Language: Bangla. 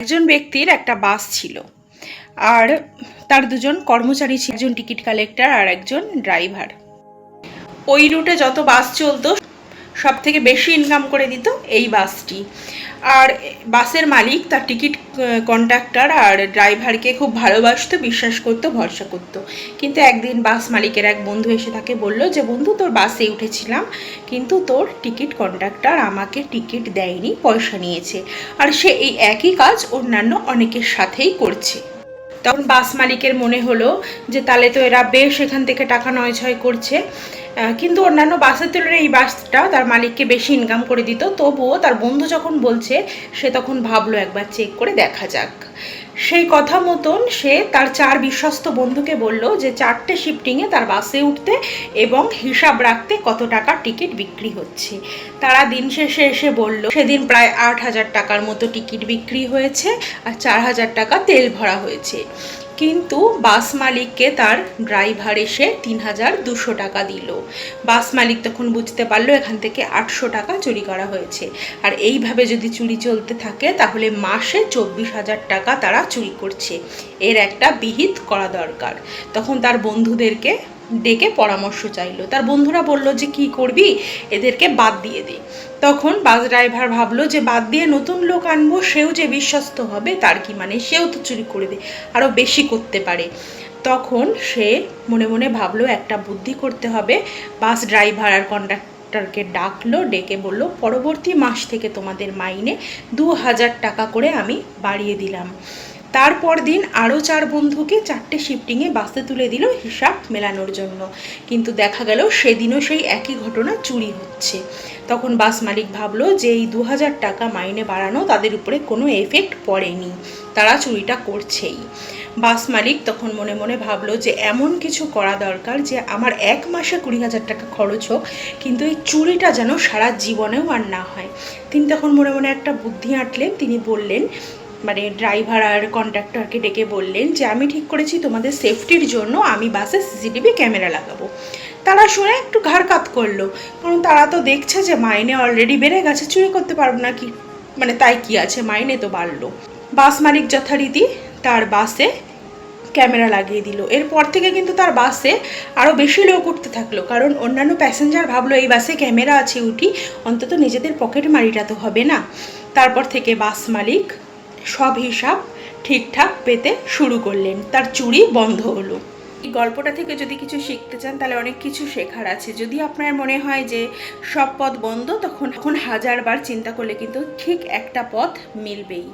একজন ব্যক্তির একটা বাস ছিল আর তার দুজন কর্মচারী ছিল, একজন টিকিট কালেক্টর আর একজন ড্রাইভার। ওই রুটে যত বাস চলতো সব থেকে বেশি ইনকাম করে দিত এই বাসটি। আর বাসের মালিক তার টিকিট কন্ডাক্টর আর ড্রাইভারকে খুব ভালোবাসতো, বিশ্বাস করতো, ভরসা করতো। কিন্তু একদিন বাস মালিকের এক বন্ধু এসে তাকে বলল যে, বন্ধু, তোর বাসে উঠেছিলাম, কিন্তু তোর টিকিট কন্ডাক্টর আমাকে টিকিট দেয়নি, পয়সা নিয়েছে, আর সে এই একই কাজ অন্যান্য অনেকের সাথেই করছে। তখন বাস মালিকের মনে হলো যে তাহলে তো এরা বেশ এখান থেকে টাকা নয় করছে, কিন্তু অন্যান্য বাসের তুলনায় এই বাসটা তার মালিককে বেশি ইনকাম করে দিত। তবুও তার বন্ধু যখন বলছে, সে তখন ভাবলো একবার চেক করে দেখা যাক। সেই কথা মতন সে তার 4 বিশ্বস্ত বন্ধুকে বলল যে 4টে শিফটিংয়ে তার বাসে উঠতে এবং হিসাব রাখতে কত টাকার টিকিট বিক্রি হচ্ছে। তারা দিন শেষে এসে বলল সেদিন প্রায় 8,000 টাকার মতো টিকিট বিক্রি হয়েছে আর 4,000 টাকা তেল ভরা হয়েছে। কিন্তু বাস মালিককে তার ড্রাইভার এসে 3,200 টাকা দিল। বাস মালিক তখন বুঝতে পারলো এখান থেকে 800 টাকা চুরি করা হয়েছে, আর এইভাবে যদি চুরি চলতে থাকে তাহলে মাসে 24,000 টাকা তারা চুরি করছে। এর একটা বিহিত করা দরকার। তখন তার বন্ধুদেরকে ডেকে পরামর্শ চাইলো। তার বন্ধুরা বলল যে কি করবি, এদেরকে বাদ দিয়ে দে। তখন বাস ড্রাইভার ভাবলো যে বাদ দিয়ে নতুন লোক আনবো, সেও যে বিশ্বস্ত হবে তার কি মানে, সেও তো চুরি করবে, আরও বেশি করতে পারে। তখন সে মনে মনে ভাবলো একটা বুদ্ধি করতে হবে। বাস ড্রাইভার আর কন্ডাক্টরকে ডাকলো, ডেকে বলল, পরবর্তী মাস থেকে তোমাদের মাইনে 2,000 টাকা করে আমি বাড়িয়ে দিলাম। তারপর দিন আরও 4 বন্ধুকে 4টে শিফটিংয়ে বাসে তুলে দিল হিসাব মেলানোর জন্য। কিন্তু দেখা গেল সেদিনও সেই একই ঘটনা, চুরি হচ্ছে। তখন বাস মালিক ভাবলো যে এই 2,000 টাকা মাইনে বাড়ানো তাদের উপরে কোনো এফেক্ট পড়েনি, তারা চুরিটা করছেই। বাস মালিক তখন মনে মনে ভাবলো যে এমন কিছু করা দরকার যে আমার 1 মাসে 20,000 টাকা খরচ হোক, কিন্তু এই চুরিটা যেন সারা জীবনেও আর না হয়। তিনি তখন মনে মনে একটা বুদ্ধি আঁটলেন। তিনি বললেন, মানে ড্রাইভার আর কন্ডাক্টরকে ডেকে বললেন যে আমি ঠিক করেছি তোমাদের সেফটির জন্য আমি বাসে সিসিটিভি ক্যামেরা লাগাবো। তারা শুনে একটু ঘাড় কাত করলো, কারণ তারা তো দেখছে যে মাইনে অলরেডি বেড়ে গেছে, চুরি করতে পারবো না কি, মানে তাই কি আছে, মাইনে তো বাড়লো। বাস মালিক যথারীতি তার বাসে ক্যামেরা লাগিয়ে দিল। এরপর থেকে কিন্তু তার বাসে আরও বেশি লোক উঠতে থাকলো, কারণ অন্যান্য প্যাসেঞ্জার ভাবলো এই বাসে ক্যামেরা আছে, উঠি, অন্তত নিজেদের পকেট মারিটা তো হবে না। তারপর থেকে বাস মালিক সব হিসাব ঠিকঠাক পেতে শুরু করলেন, তার চুরি বন্ধ হলো। এই গল্পটা থেকে যদি কিছু শিখতে চান তাহলে অনেক কিছু শেখার আছে। যদি আপনার মনে হয় যে সব পথ বন্ধ, তখন 1000বার চিন্তা করলে কিন্তু ঠিক একটা পথ মিলবেই।